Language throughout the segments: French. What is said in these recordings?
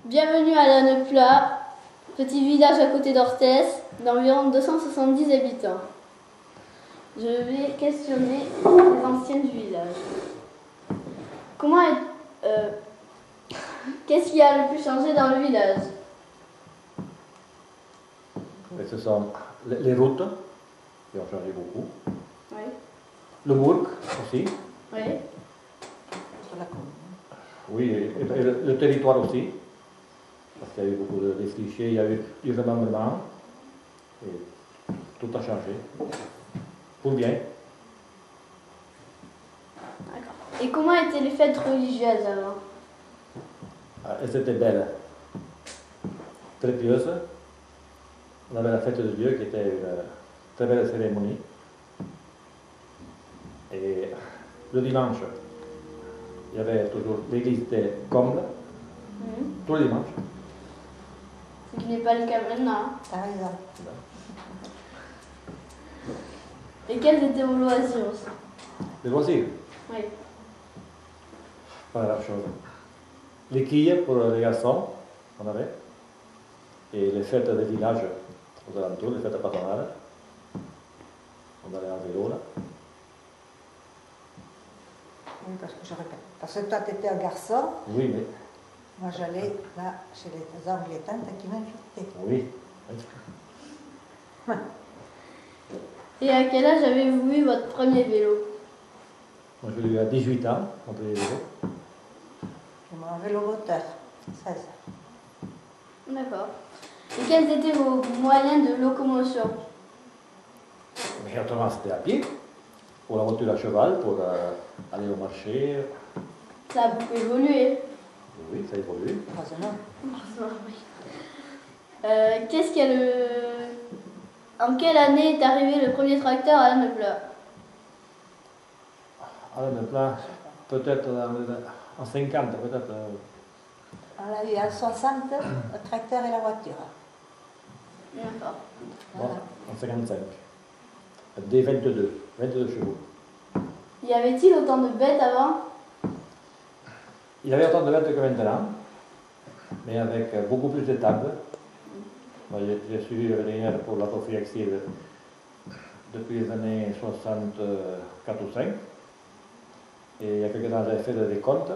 Bienvenue à Laneplat, petit village à côté d'Orthès, d'environ 270 habitants. Je vais questionner les anciens du village. Qu'est-ce qui a le plus changé dans le village? Ce sont les routes qui ont changé beaucoup. Oui. Le bourg aussi. Oui. Oui, et le territoire aussi. Parce qu'il y a eu beaucoup de défrichés, il y a eu du remembrement. Et tout a changé. Pour bien. D'accord. Et comment étaient les fêtes religieuses avant? Elles étaient belles. Très pieuses. On avait la fête de Dieu qui était une très belle cérémonie. Et le dimanche, il y avait toujours l'église était comble, tous les dimanches. Ce qui n'est pas le cas maintenant. T'as raison. Et quels étaient vos loisirs aussi? Les loisirs, Oui. pas la même chose. Les quilles pour les garçons, on avait. Et les fêtes des villages aux alentours, les fêtes patronales. On allait en vélo là. Oui, parce que je répète. Parce que toi, tu étais un garçon. Oui, mais. Moi, j'allais là, chez les oncles et tantes qui m'invitaient. Oui. Et à quel âge avez-vous eu votre premier vélo? Moi, je l'ai eu à 18 ans, mon premier vélo. J'ai mon vélo moteur, 16. D'accord. Et quels étaient vos moyens de locomotion? Mais autrement, c'était à pied. Pour la voiture à cheval, pour aller au marché. Ça a beaucoup évolué. Oui, ça a évolué. Heureusement. Oui. Qu'est-ce qu'il y a En quelle année est arrivé le premier tracteur à Laneplat? Alors maintenant, peut-être en 50, peut-être. On l'a eu en 60, le tracteur et la voiture. D'accord. Voilà. En 55. Des 22 chevaux. Y avait-il autant de bêtes avant? Il y avait autant de bêtes que maintenant, mais avec beaucoup plus d'étables. Moi, j'ai suivi le vétérinaire pour la prophylaxie depuis les années 64 ou 5. Et il y a quelques temps, j'avais fait des décomptes.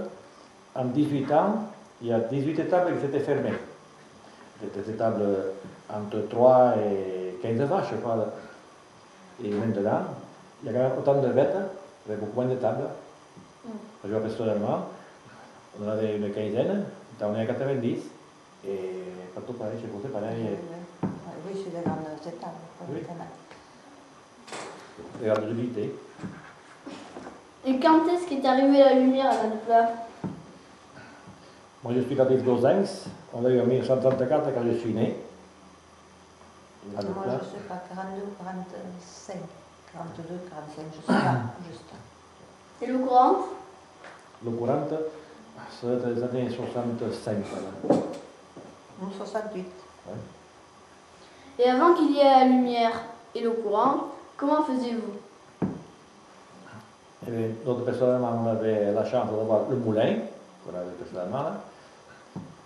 En 18 ans, il y a 18 étables qui s'étaient fermées. Des étables entre 3 et 15 vaches, je crois. Et maintenant, il y a quand même autant de bêtes, avec beaucoup moins d'étables. Je vois personnellement, on en avait une quinzaine, on est à 90. Et partout pareil, chez vous, c'est pareil. Oui, je suis des grandes étables. Oui. Et la rigidité. Et quand est-ce qu'est arrivée la lumière à Laneplat? Moi, je suis natif d'Ozenx. On l'a eu en 1934 quand je suis né. Moi, je ne sais pas, 42, 45, 42, 45, je ne sais pas, juste. Et l'eau courante? L'eau courante, ça doit être les années 65. Voilà. Nous, 68. Ouais. Et avant qu'il y ait la lumière et l'eau courante, comment faisiez-vous? Et bien, notre personnellement, on avait la chance d'avoir le moulin, qu'on avait personnellement là,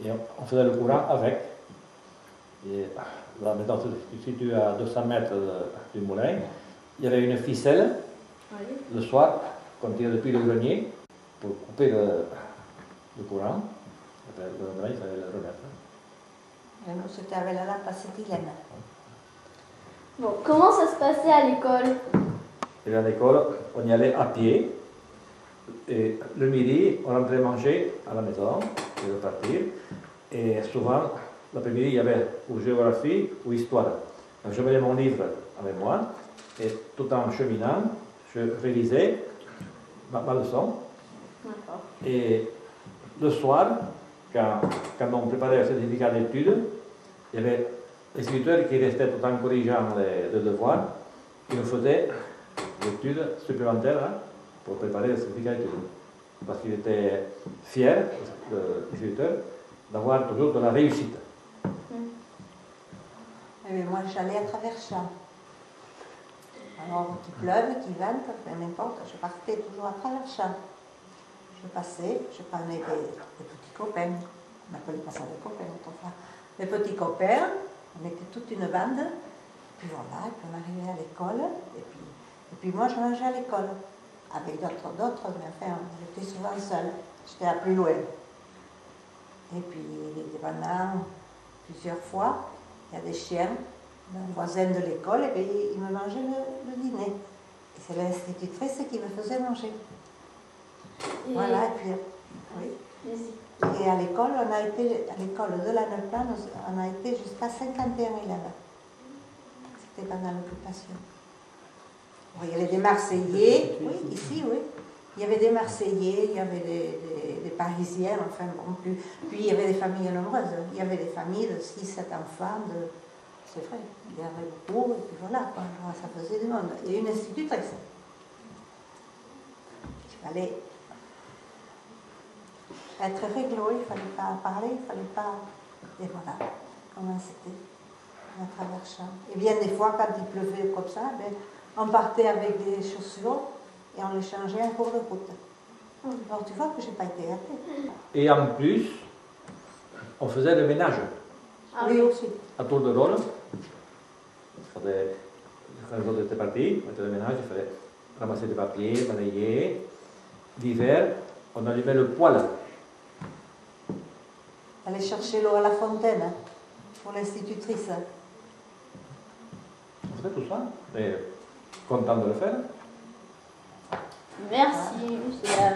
et on faisait le courant avec. Et la maison se situe à 200 mètres du moulin. Il y avait une ficelle, Oui. le soir, qu'on tirait depuis le grenier, pour couper le courant. Et puis, le lendemain, il fallait le remettre. Et nous, c'était avec la lampe acétylène. Bon, comment ça se passait à l'école? Et à l'école, on y allait à pied. Et le midi, on rentrait manger à la maison, et repartir. Et souvent, l'après-midi, il y avait ou géographie ou histoire. Donc, je menais mon livre avec moi, et tout en cheminant, je révisais ma leçon. D'accord. Et le soir, quand on préparait le certificat d'études, il y avait l'instituteur qui restait tout en corrigeant les devoirs, qui nous faisait des études supplémentaires pour préparer le certificat d'études. Parce qu'il était fier, l'instituteur, d'avoir toujours de la réussite. Et moi, j'allais à travers champs. Alors, qu'il pleuve, qu'il vente, n'importe, je partais toujours à travers champs. Je passais, je prenais des petits copains, On appelait pas ça des copains autrefois. Les petits copains, on était toute une bande. Puis voilà, et puis on arrivait à l'école. Et puis moi, je mangeais à l'école. Avec d'autres, mais enfin, j'étais souvent seule. J'étais la plus loin. Et puis, pendant plusieurs fois, il y a des chiens, un voisin de l'école, et ils me mangeaient le dîner. Et c'est l'institutrice qui me faisait manger. Et, Voilà, et puis, oui. Et à l'école, à l'école de la Neuplan, on a été jusqu'à 51 élèves. C'était pendant l'occupation. Bon, il y avait des Marseillais, oui, ici, oui. Il y avait des Marseillais, il y avait des Parisiens, enfin bon, puis il y avait des familles nombreuses. Il y avait des familles de 6-7 enfants, c'est vrai, il y avait beaucoup, et puis voilà, quoi, ça faisait du monde. Et une institutrice. Il fallait être réglo, il ne fallait pas parler, il ne fallait pas... Et voilà comment c'était, à travers ça. Et bien des fois, quand il pleuvait comme ça, ben, on partait avec des chaussures et on les changeait en cours de route. Alors tu vois que je n'ai pas été gâtée. Et en plus, on faisait le ménage. Ah, oui, aussi. À tour de rôle. Quand les autres étaient partis, on était le ménage, il fallait ramasser des papiers, balayer. L'hiver, on allumait le poêle. Aller chercher l'eau à la fontaine, hein, pour l'institutrice. On faisait tout ça. Et content de le faire. merci, Lucia.